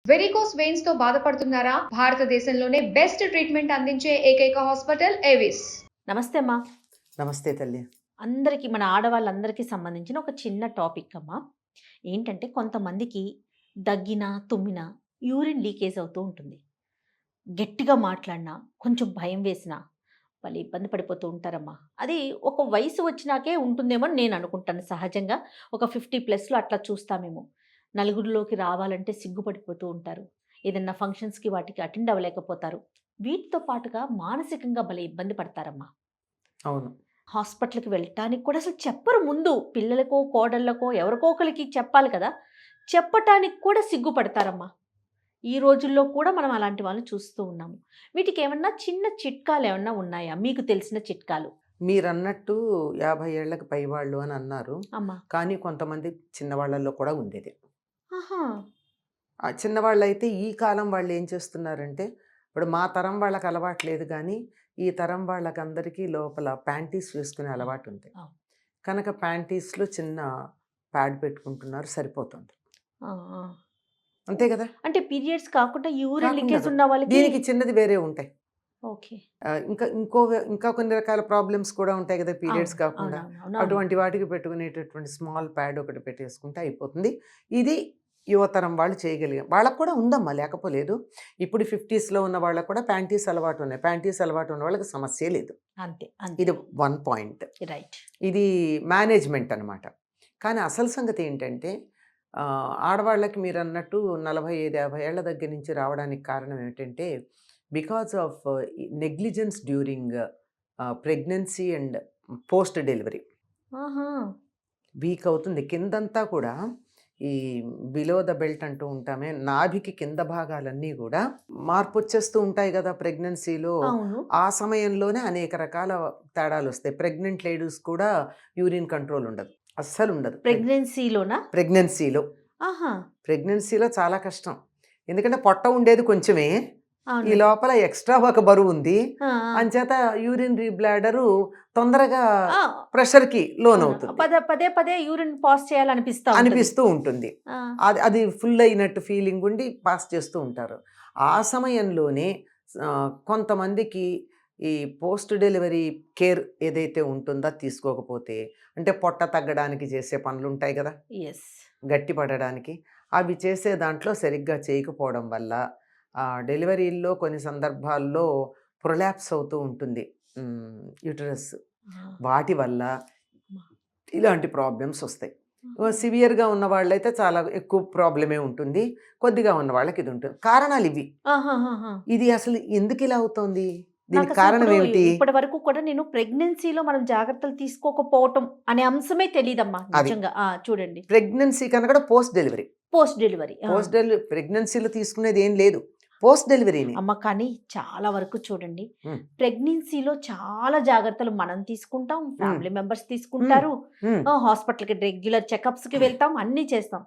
Varicose veins తో బాధపడుతున్నారా? భారతదేశంలోనే బెస్ట్ ట్రీట్మెంట్ అందించే ఏకైక హాస్పిటల్ ఏవిస్. నమస్తే అమ్మా. నమస్తే తల్లి. అందరికీ మన ఆడవాళ్ళందరికీ సంబంధించిన ఒక చిన్న టాపిక్ అమ్మా. ఏంటంటే కొంతమందికి దగ్గినా తుమ్మినా యూరిన్ లీకేజ్ అవుతూ ఉంటుంది. గట్టిగా మాట్లాడినా కొంచెం భయం వేసినా వాళ్ళు ఇబ్బంది పడిపోతూ ఉంటారమ్మా. అది ఒక వయసు వచ్చినాకే ఉంటుందేమో అని నేను అనుకుంటాను. సహజంగా ఒక 50+ అట్లా చూస్తామేమో. నలుగురిలోకి రావాలంటే సిగ్గుపడిపోతూ ఉంటారు. ఏదన్నా ఫంక్షన్స్కి వాటికి అటెండ్ అవ్వలేకపోతారు. వీటితో పాటుగా మానసికంగా భలే ఇబ్బంది పడతారమ్మా. అవును. హాస్పిటల్‌కి వెళ్ళటానికి కూడా అసలు చెప్పరు ముందు. పిల్లలకో, కోడళ్ళకో ఎవరికో ఒకళ్ళకి చెప్పాలి కదా! చెప్పటానికి కూడా సిగ్గుపడతారమ్మా. ఈ రోజుల్లో కూడా మనం అలాంటి వాళ్ళని చూస్తూ ఉన్నాము. వీటికేమన్నా చిన్న చిట్కాలేమన్నా ఉన్నాయా? మీకు తెలిసిన చిట్కాలు? మీరన్నట్టు 50 ఏళ్లకు పైవాళ్ళు అని అన్నారు. అమ్మా. కానీ కొంతమంది చిన్నవాళ్ళల్లో కూడా ఉండేది. ఆహా! ఆ చిన్నవాళ్ళైతే ఈ కాలం వాళ్ళు ఏం చేస్తున్నారంటే, ఇప్పుడు మా తరం వాళ్ళకి అలవాటు లేదు గానీ, ఈ తరం వాళ్ళకందరికీ లోపల ప్యాంటీస్ వేసుకునే అలవాటు ఉంది. అవును. కనుక ప్యాంటీస్‌లో చిన్న ప్యాడ్ పెట్టుకుంటున్నారు, సరిపోతుంది. ఆ! ఆ! అంతే కదా! అంటే పీరియడ్స్ కాకుండా యూరిన్ లీకేజ్ కాకుండా ఉన్న వాళ్ళకి దీనికి చిన్నది వేరే ఉంటాయి. ఓకే. ఇంకా కొన్ని రకాల ప్రాబ్లమ్స్ కూడా ఉంటాయి కదా పీరియడ్స్ అవును. కాకుండా. అవునవును. అటువంటి వాటికి పెట్టుకునేటటువంటి స్మాల్ ప్యాడ్ ఒకటి పెట్టేసుకుంటే అయిపోతుంది. ఇది యువతరం వాళ్ళు చేయగలిగాం. వాళ్ళకి కూడా ఉందమ్మా, లేకపోలేదు. ఇప్పుడు 50స్‌లో ఉన్న వాళ్ళకి కూడా ప్యాంటీస్ అలవాటు ఉన్నాయి. ప్యాంటీస్ అలవాటు ఉన్న వాళ్ళకి సమస్యే లేదు. అంతే. ఇది వన్ పాయింట్. రైట్. ఇది మేనేజ్మెంట్ అనమాట. కానీ అసలు సంగతి ఏంటంటే ఆడవాళ్ళకి మీరన్నట్టు 45, 50 ఏళ్ల దగ్గర నుంచి రావడానికి కారణం ఏమిటంటే because of negligence during pregnancy and post delivery. ఆహా! వీక్ అవుతుంది కిందంతా కూడా. ఈ బిలో ద బెల్ట్ అంటూ ఉంటామే, నాభికి కింద భాగాలన్నీ కూడా మార్పు వచ్చేస్తూ ఉంటాయి కదా ప్రెగ్నెన్సీలో. అవును. ఆ సమయంలోనే అనేక రకాల తేడాలు వస్తాయి. ప్రెగ్నెంట్ లేడీస్ కూడా యూరిన్ కంట్రోల్ ఉండదు, అస్సలు ఉండదు ప్రెగ్నెన్సీలోనా? ప్రెగ్నెన్సీలో. ఆహా! ప్రెగ్నెన్సీలో చాలా కష్టం. ఎందుకంటే పొట్ట ఉండేది కొంచెమే, ఈ అవును. లోపల ఎక్స్ట్రా ఒక బరువు ఉంది. ఆ! ఆ! అంచేత యూరినరీ బ్లాడరు తొందరగా ఆ! ప్రెషర్కి లోన్ అవును. అవుతుంది, పదే పదే యూరిన్ పాస్ చేయాలనిపిస్తా ఉంటది. అనిపిస్తూ ఉంటుంది. ఆ! అది ఫుల్ అయినట్టు ఫీలింగ్ ఉండి పాస్ చేస్తూ ఉంటారు. ఆ సమయంలోనే కొంతమందికి ఈ పోస్ట్ డెలివరీ కేర్ ఏదైతే ఉంటుందో అది తీసుకోకపోతే, అంటే పొట్ట తగ్గడానికి చేసే పనులు ఉంటాయి కదా, యెస్. గట్టి పడడానికి, అవి చేసే దాంట్లో సరిగ్గా చేయకపోవడం వల్ల డెలివరీల్లో కొన్ని సందర్భాల్లో ప్రొలాప్స్ అవుతూ ఉంటుంది యూటరస్. ఆ! వాటి వల్ల అమ్మా! ఇలాంటి ప్రాబ్లమ్స్ వస్తాయి. ఆహా! సివియర్గా ఉన్న వాళ్ళైతే చాలా ఎక్కువ ప్రాబ్లమే ఉంటుంది, కొద్దిగా ఉన్న వాళ్ళకి ఇది ఉంటుంది. కారణాలు ఇవి. ఆహాహాహా! ఇది అసలు ఎందుకు ఇలా అవుతోంది, దీనికి నాకసలు కారణం ఇప్పుడు ఏమిటి? ఇప్పటి వరకు కూడా నేను ప్రెగ్నెన్సీలో మనం జాగ్రత్తలు తీసుకోకపోవటం అనే అంశమే తెలీదమ్మా అది నిజంగా. ఆ! చూడండి. ప్రెగ్నెన్సీ కన్నా కూడా పోస్ట్ డెలివరీ. Post delivery. ఆ! పోస్ట్ డెలివరీ ప్రెగ్నెన్సీలో తీసుకునేది ఏం లేదు, పోస్ట్ డెలివరీని. అమ్మ కానీ చాలా వరకు చూడండి. ఉమ్, ప్రెగ్నెన్సీలో చాలా జాగ్రత్తలు మనం తీసుకుంటాం. ఉమ్, ఫ్యామిలీ మెంబర్స్ ఉమ్, తీసుకుంటారు. ఉమ్. హాస్పిటల్‌కి రెగ్యులర్ చెకప్స్‌కి వెళ్తాం. అన్నీ చేస్తాం.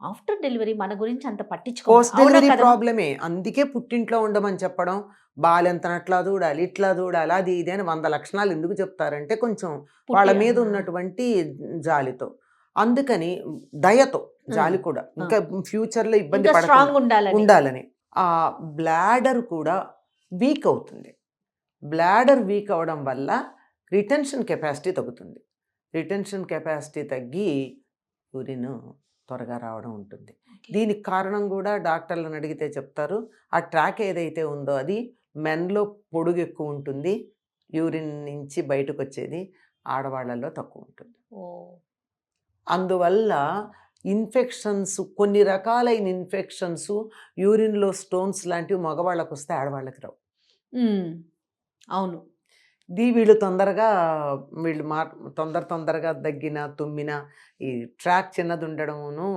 ఆఫ్టర్ డెలివరీ మన గురించి అంత పట్టించుకోము. పోస్ట్ అవునా డెలివరీ కదమ్మా? ప్రాబ్లమే. అందుకే పుట్టింట్లో ఉండమని చెప్పడం, బాలెంతనట్లా దూడాలి, ఇట్లా దూడాలి, అది ఇది అని 100 లక్షణాలు ఎందుకు చెప్తారంటే కొంచెం వాళ్ళ పుట్టి మీద ఆ! ఉన్నటువంటి జాలితో. అందుకని దయతో, హ్మ్. జాలి కూడా, ఆ! ఇంకా ఫ్యూచర్లో ఇబ్బంది ఇంకా పడకుండా స్ట్రాంగ్ ఉండాలని. ఉండాలని. ఆ బ్లాడర్ కూడా వీక్ అవుతుంది. బ్లాడర్ వీక్ అవ్వడం వల్ల రిటెన్షన్ కెపాసిటీ తగ్గుతుంది. రిటెన్షన్ కెపాసిటీ తగ్గి యూరిన్ త్వరగా రావడం ఉంటుంది. ఓకే. దీనికి కారణం కూడా డాక్టర్లను అడిగితే చెప్తారు. ఆ ట్రాక్ ఏదైతే ఉందో అది మెన్లో పొడుగు ఎక్కువ ఉంటుంది, యూరిన్ నుంచి బయటకు వచ్చేది ఆడవాళ్ళలో తక్కువ ఉంటుంది. ఓహ్! అందువల్ల ఇన్ఫెక్షన్స్, కొన్ని రకాలైన ఇన్ఫెక్షన్స్, యూరిన్లో స్టోన్స్ లాంటివి మగవాళ్ళకు వస్తే ఆడవాళ్ళకి రావు. హ్మ్. అవును. వీళ్ళు తొందరగా వీళ్ళు తొందరగా దగ్గిన తుమ్మిన ఈ ట్రాక్ చిన్నది ఉండడమును,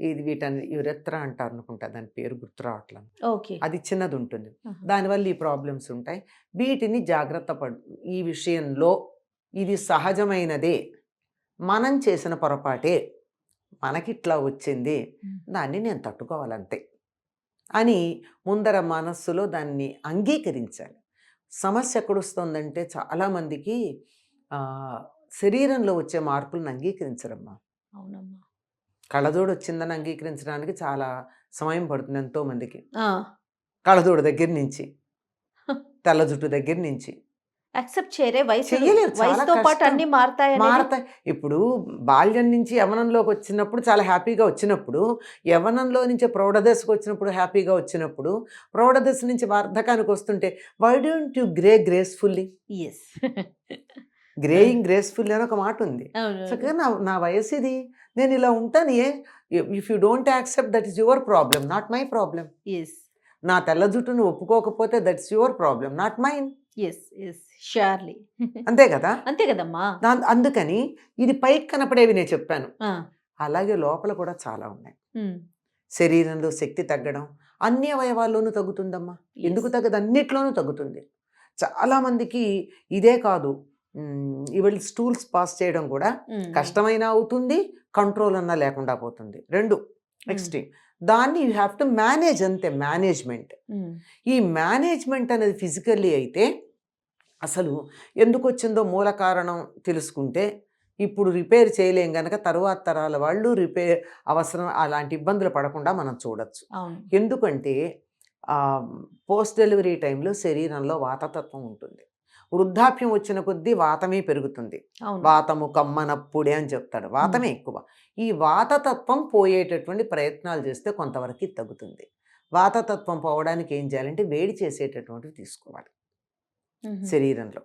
ఇది వీటన్ని యురెత్రా అంటారు అనుకుంటా, దాని పేరు గుర్తు రావట్లేదు. ఓకే. అది చిన్నది ఉంటుంది, ఆహా! దానివల్ల ఈ ప్రాబ్లమ్స్ ఉంటాయి. వీటిని జాగ్రత్త ఈ విషయంలో ఇది సహజమైనదే, మనం చేసిన పొరపాటే, మనకిట్లా వచ్చింది, హ్మ్. దాన్ని నేను తట్టుకోవాలంతే అని ముందర మనస్సులో దాన్ని అంగీకరించాలి. సమస్య ఎక్కడొస్తుందంటే చాలామందికి శరీరంలో వచ్చే మార్పులను అంగీకరించరమ్మా. అవునమ్మా. కళ్ళజోడు వచ్చిందని అంగీకరించడానికి చాలా సమయం పడుతుంది ఎంతో మందికి. కళ్ళజోడు దగ్గర నుంచి, తెల్ల జుట్టు దగ్గర నుంచి. యాక్సెప్ట్ చేయరే చెయ్యలేరు, చాలా వయసుతో పాటు కష్టం. అన్ని మారుతాయి. మారతాయి. ఇప్పుడు బాల్యం నుంచి యవ్వనంలోకి వచ్చినప్పుడు చాలా హ్యాపీగా వచ్చినప్పుడు, యవ్వనంలో నుంచి ప్రౌఢదశకు వచ్చినప్పుడు హ్యాపీగా వచ్చినప్పుడు, ప్రౌఢదశ నుంచి వార్ధకానికి వస్తుంటే why don't you grey gracefully, yes greying gracefully అని ఒక మాట ఉంది. చక్కగా నా వయసు ఇది, నేను ఇలా ఉంటాను. If you don't accept that is your problem, not my problem. Yes నా తెల్ల జుట్టును ఒప్పుకోకపోతే that's your problem, not mine. Yes yes surely అంతే కదా. అంతే కదమ్మా. అందుకని ఇది పైకి కనపడేవి నేను చెప్పాను, అలాగే లోపల కూడా చాలా ఉన్నాయి. శరీరంలో శక్తి తగ్గడం అన్ని అవయవాల్లోనూ తగ్గుతుందమ్మా. ఎందుకు తగ్గదు? అన్నిట్లోనూ తగ్గుతుంది. చాలామందికి ఇదే కాదు, ఇవాళ స్టూల్స్ పాస్ చేయడం కూడా కష్టమైనా అవుతుంది, కంట్రోల్ అన్నా లేకుండా పోతుంది. రెండు ఎక్స్ట్రీమ్. దాన్ని యూ హ్యావ్ టు మేనేజ్, అంతే మేనేజ్మెంట్. ఈ మేనేజ్మెంట్ అనేది ఫిజికల్లీ అయితే అసలు ఎందుకు వచ్చిందో మూల కారణం తెలుసుకుంటే ఇప్పుడు రిపేర్ చేయలేం కనుక తరువాత తరాల వాళ్ళు రిపేర్ అవసరం అలాంటి ఇబ్బందులు పడకుండా మనం చూడొచ్చు. ఎందుకంటే పోస్ట్ డెలివరీ టైంలో శరీరంలో వాతతత్వం ఉంటుంది. వృద్ధాప్యం వచ్చిన కొద్దీ వాతమే పెరుగుతుంది. వాతము కమ్మనప్పుడే అని చెప్తాడు, వాతమే ఎక్కువ. ఈ వాతతత్వం పోయేటటువంటి ప్రయత్నాలు చేస్తే కొంతవరకు తగ్గుతుంది. వాతతత్వం పోవడానికి ఏం చేయాలంటే వేడి చేసేటటువంటివి తీసుకోవాలి శరీరంలో.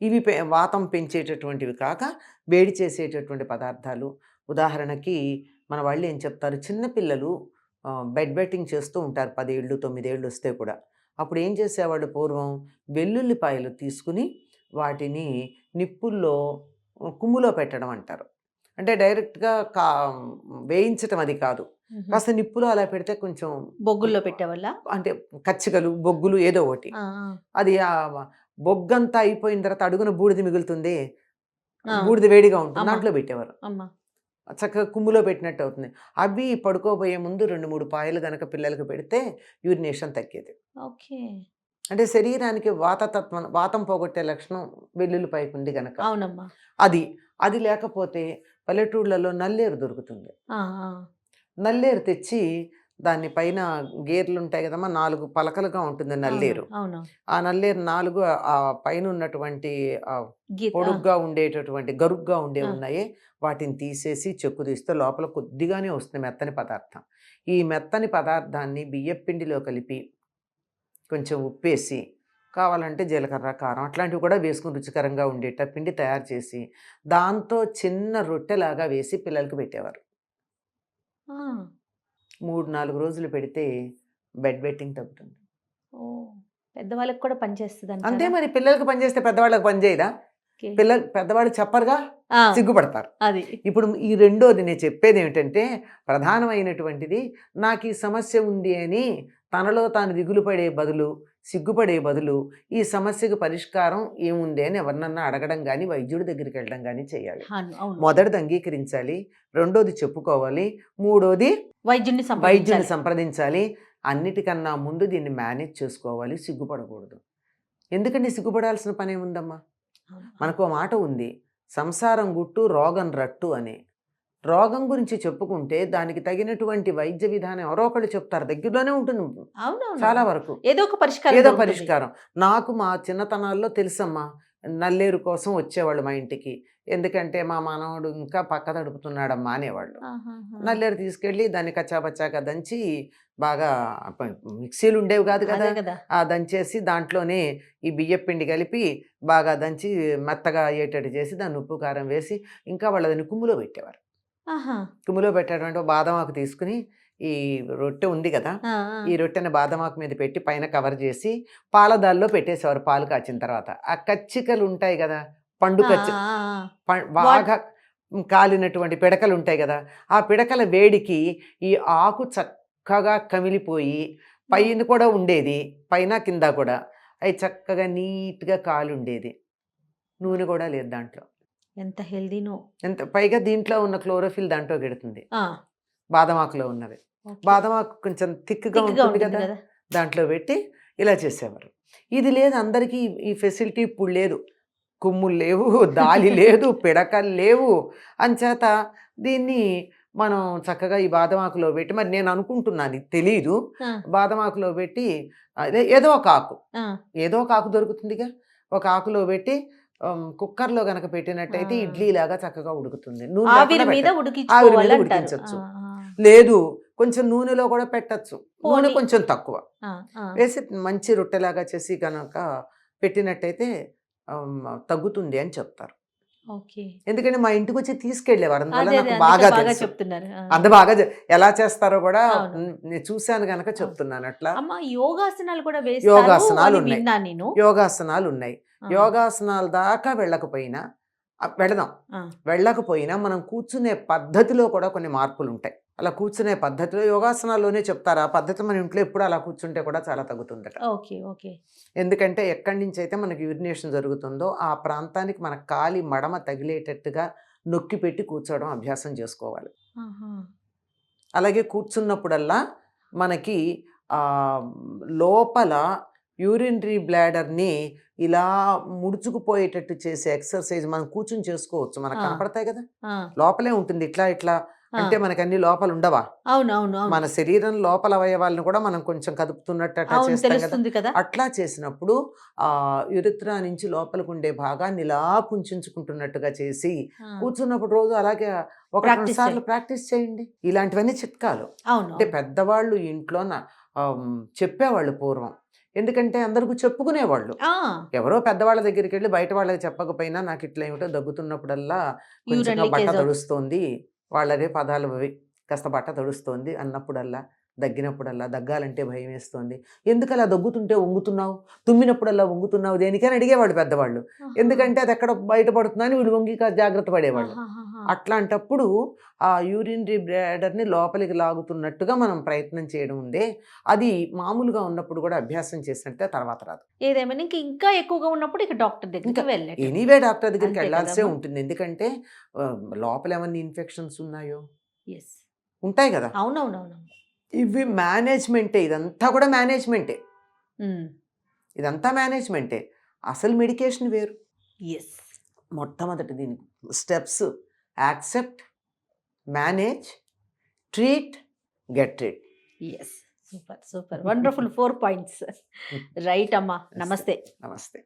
ఇవి వాతం పెంచేటటువంటివి కాక వేడి చేసేటటువంటి పదార్థాలు. ఉదాహరణకి మన వాళ్ళు ఏం చెప్తారు, చిన్నపిల్లలు బెడ్ బెట్టింగ్ చేస్తూ ఉంటారు, 10 ఏళ్ళు 9 ఏళ్ళు వస్తే కూడా. అప్పుడు ఏం చేసేవాళ్ళు పూర్వం, వెల్లుల్లిపాయలు తీసుకుని వాటిని నిప్పుల్లో కుమ్ములో పెట్టడం అంటారు. అంటే డైరెక్ట్గా వేయించటం అది కాదు, కాస్త నిప్పులో అలా పెడితే కొంచెం బొగ్గుల్లో పెట్టేవాళ్ళ, అంటే కచ్చికలు బొగ్గులు ఏదో ఒకటి. అది బొగ్గంతా అయిపోయిన తర్వాత అడుగున బూడిద మిగులుతుంది, బూడిద వేడిగా ఉంటుంది, దాంట్లో పెట్టేవారు. చక్కగా కుమ్ములో పెట్టినట్టు అవుతుంది. అవి పడుకోబోయే ముందు 2-3 పాయలు గనక పిల్లలకు పెడితే యూరినేషన్ తగ్గేది. ఓకే. అంటే శరీరానికి వాతతత్వం, వాతం పోగొట్టే లక్షణం వెల్లుల్లిపాయకు ఉంది గనక. అవునమ్మా. అది లేకపోతే పల్లెటూళ్ళలో నల్లేరు దొరుకుతుంది. నల్లేరు తెచ్చి దాని పైన గేర్లు ఉంటాయి కదమ్మా, 4 పలకలుగా ఉంటుంది నల్లేరు. ఆ నల్లేరు 4 ఆ పైన ఉన్నటువంటి పొడుగ్గా ఉండేటటువంటి గరుగ్గా ఉన్నాయి, వాటిని తీసేసి చెక్కు తీస్తే లోపల కొద్దిగానే వస్తుంది మెత్తని పదార్థం. ఈ మెత్తని పదార్థాన్ని బియ్యం పిండిలో కలిపి కొంచెం ఉప్పేసి, కావాలంటే జీలకర్ర కారం అట్లాంటివి కూడా వేసుకుని రుచికరంగా ఉండేట పిండి తయారు చేసి దాంతో చిన్న రొట్టెలాగా వేసి పిల్లలకు పెట్టేవారు. 3-4 రోజులు పెడితే బెడ్ బెట్టింగ్ తగ్గుతుంది. పెద్దవాళ్ళకి కూడా పనిచేస్తుంది అంతే. మరి పిల్లలకు పనిచేస్తే పెద్దవాళ్ళకి పనిచేయదా? పెద్దవాళ్ళు చెప్పరుగా, సిగ్గుపడతారు. అది ఇప్పుడు ఈ రెండోది నేను చెప్పేది ఏమిటంటే, ప్రధానమైనటువంటిది నాకు ఈ సమస్య ఉంది అని తనలో తాను దిగులు పడే బదులు, సిగ్గుపడే బదులు ఈ సమస్యకు పరిష్కారం ఏముంది అని ఎవరినన్నా అడగడం కానీ వైద్యుడి దగ్గరికి వెళ్ళడం కానీ చేయాలి. మొదటిది అంగీకరించాలి, రెండోది చెప్పుకోవాలి, మూడోది వైద్యుని సంప్రదించాలి. అన్నిటికన్నా ముందు దీన్ని మేనేజ్ చేసుకోవాలి, సిగ్గుపడకూడదు. ఎందుకంటే సిగ్గుపడాల్సిన పని ఏముందమ్మా? మనకు మాట ఉంది, సంసారం గుట్టు రోగం రట్టు అని. రోగం గురించి చెప్పుకుంటే దానికి తగినటువంటి వైద్య విధానం ఎవరో ఒకళ్ళు చెప్తారు, దగ్గరలోనే ఉంటుంది చాలా వరకు, ఏదో పరిష్కారం. నాకు మా చిన్నతనాల్లో తెలుసమ్మా, నల్లేరు కోసం వచ్చేవాళ్ళు మా ఇంటికి. ఎందుకంటే మా మనవడు ఇంకా పక్క తడుపుతున్నాడమ్మా అనేవాళ్ళు. నల్లేరు తీసుకెళ్ళి దాన్ని కచ్చాపచ్చాక దంచి, బాగా మిక్సీలు ఉండేవి కాదు కదా, ఆ దంచేసి దాంట్లోనే ఈ బియ్యం పిండి కలిపి బాగా దంచి మెత్తగా అయ్యేటట్టు చేసి దాన్ని ఉప్పు కారం వేసి ఇంకా వాళ్ళు దాన్ని కుమ్ములో పెట్టేవారు. కుమ్ములో పెట్టేటువంటి బాదమాకు తీసుకుని, ఈ రొట్టె ఉంది కదా, ఈ రొట్టెని బాదమాకు మీద పెట్టి పైన కవర్ చేసి పాలదాల్లో పెట్టేసేవారు. పాలు కాచిన తర్వాత ఆ కచ్చికలు ఉంటాయి కదా, పండు బాగా కాలినటువంటి పిడకలు ఉంటాయి కదా, ఆ పిడకల వేడికి ఈ ఆకు చక్కగా కమిలిపోయి పైన కూడా ఉండేది, పైన కింద కూడా అవి చక్కగా నీట్గా కాలు ఉండేది. నూనె కూడా లేదు దాంట్లో. ఎంత హెల్దీనో, ఎంత పైగా దీంట్లో ఉన్న క్లోరోఫిల్ దాంట్లో గెడుతుంది, బాదమాకులో ఉన్నది. బాదమాకు కొంచెం థిక్గా ఉంటుంది కదా, దాంట్లో పెట్టి ఇలా చేసేవారు. ఇది లేదు అందరికీ, ఈ ఫెసిలిటీ ఇప్పుడు లేదు. కుమ్ములు లేవు, దాలి లేదు, పిడకలు లేవు. అంచేత దీన్ని మనం చక్కగా ఈ బాదం ఆకులో పెట్టి, మరి నేను అనుకుంటున్నాను ఇది తెలీదు, ఆ, బాదం ఆకులో పెట్టి అదే ఏదో ఒక ఆకు, ఆ, ఏదో ఒక ఆకు దొరుకుతుందిగా, ఒక ఆకులో పెట్టి కుక్కర్లో గనక పెట్టినట్టయితే ఆ. ఇడ్లీ లాగా చక్కగా ఉడుకుతుంది. నూనె ఆవిరి లేకుండా మీద పెట్ట- ఆవిరి ఉడికించుకోవాలి మీద అంటారు. ఉడికించవచ్చు. ఆ, లేదు కొంచెం నూనెలో కూడా పెట్టచ్చు, నూనె పోనీ. కొంచెం తక్కువ ఆ, ఆ, వేసి మంచి రొట్టెలాగా చేసి కనుక పెట్టినట్టయితే తగ్గుతుంది అని చెప్తారు. ఓకే. ఎందుకంటే మా ఇంటికి వచ్చి తీసుకెళ్ళేవారు, అందువల్ల అదే నాకు అదే బాగా అందుకే బాగా తెలుసు. చెప్తున్నారు. ఆ, అంత బాగా ఎలా చేస్తారో కూడా అవును. నేను చూశాను గనక చెప్తున్నాను. అట్లా అమ్మ యోగాసనాలు కూడా వేస్తారు యోగాసనాలు అని ఉన్నాయి, విన్నా నేను. యోగాసనాలు ఉన్నాయి. ఆ, యోగాసనాల దాకా వెళ్ళకపోయినా వెళదాం, ఆ, వెళ్ళకపోయినా మనం కూర్చునే పద్ధతిలో కూడా కొన్ని మార్పులు ఉంటాయి. అలా కూర్చునే పద్ధతిలో యోగాసనాల్లోనే చెప్తారు, ఆ పద్ధతి మన ఇంట్లో ఎప్పుడు అలా కూర్చుంటే కూడా చాలా తగ్గుతుందట. ఓకే. ఓకే. ఎందుకంటే ఎక్కడి నుంచి అయితే మనకి యూరినేషన్ జరుగుతుందో ఆ ప్రాంతానికి మన కాలి మడమ తగిలేటట్టుగా నొక్కి పెట్టి కూర్చోవడం అభ్యాసం చేసుకోవాలి. ఆహా. అలాగే కూర్చున్నప్పుడల్లా మనకి ఆ, లోపల యూరినరీ బ్లాడర్ని ఇలా ముడుచుకుపోయేటట్టు చేసే ఎక్సర్సైజ్ మనం కూర్చుని చేసుకోవచ్చు. మనకు ఆ. కనపడతాయి కదా, ఆ, లోపలే ఉంటుంది ఇట్లా ఇట్లా, ఆ. అంటే మనకి అన్ని లోపల ఉండవా, అవును అవును అవును మన శరీరం లోపల అవయవాలను కూడా మనం కొంచెం కదుపుతున్నట్టు అట్లా అవును చేస్తాం కదా. తెలుస్తుంది కదా. అట్లా చేసినప్పుడు ఆ యురిత్రా నుంచి లోపలికి ఉండే భాగాన్ని ఇలా కుంచుకుంటున్నట్టుగా చేసి ఆ, కూర్చున్నప్పుడు రోజు అలాగే ఒక రెండు Practice సార్లు ప్రాక్టీస్ చేయండి. ఇలాంటివన్నీ చిట్కాలు అవును అంటే అవును. పెద్దవాళ్ళు ఇంట్లో చెప్పేవాళ్ళు పూర్వం. ఎందుకంటే అందరికీ చెప్పుకునేవాళ్ళు. ఆ, ఎవరో పెద్దవాళ్ళ దగ్గరికి వెళ్ళి బయట వాళ్ళకి చెప్పకపోయినా నాకు ఇట్లా ఏమిటో దగ్గుతున్నప్పుడల్లా కొంచెంగా యూరిన్ బట్ట లీకేజ్ తడుస్తోంది, వాళ్ళదే పదాలు అవి, కాస్త బట్ట తడుస్తోంది అన్నప్పుడల్లా, దగ్గినప్పుడల్లా, దగ్గాలంటే భయం వేస్తోంది, ఎందుకు అలా దగ్గుతుంటే వంగుతున్నావు, తుమ్మినప్పుడల్లా వంగుతున్నావు దేనికని అడిగేవాడు పెద్దవాళ్ళు. ఎందుకంటే అది ఎక్కడ బయటపడుతుందని వీళ్ళు వంగి జాగ్రత్త పడేవాళ్ళు. అట్లాంటప్పుడు ఆ యూరినరీ బ్లాడర్ని లోపలికి లాగుతున్నట్టుగా మనం ప్రయత్నం చేయడం ఉందే, అది మామూలుగా ఉన్నప్పుడు కూడా అభ్యాసం చేసినట్టే తర్వాత రాదు. ఏదేమైనా ఇంకా ఎక్కువగా ఉన్నప్పుడు ఇక డాక్టర్ దగ్గరికి ఇంకా వెళ్ళటం. ఎనీవే డాక్టర్ దగ్గరికి అంతే వెళ్ళాల్సే కదమ్మా? ఉంటుంది. ఎందుకంటే లోపల ఏమన్నా ఇన్ఫెక్షన్స్ ఉన్నాయో ఎస్. ఉంటాయి కదా, అవునవునవును. ఇవి మేనేజ్మెంటే, ఇదంతా కూడా మేనేజ్మెంటే, ఇదంతా మేనేజ్మెంటే. అసలు మెడికేషన్ వేరు. ఎస్. మొట్టమొదటి దీని steps accept, manage, treat, get treat. Yes. Super super wonderful 4 points. Right అమ్మా. నమస్తే. నమస్తే.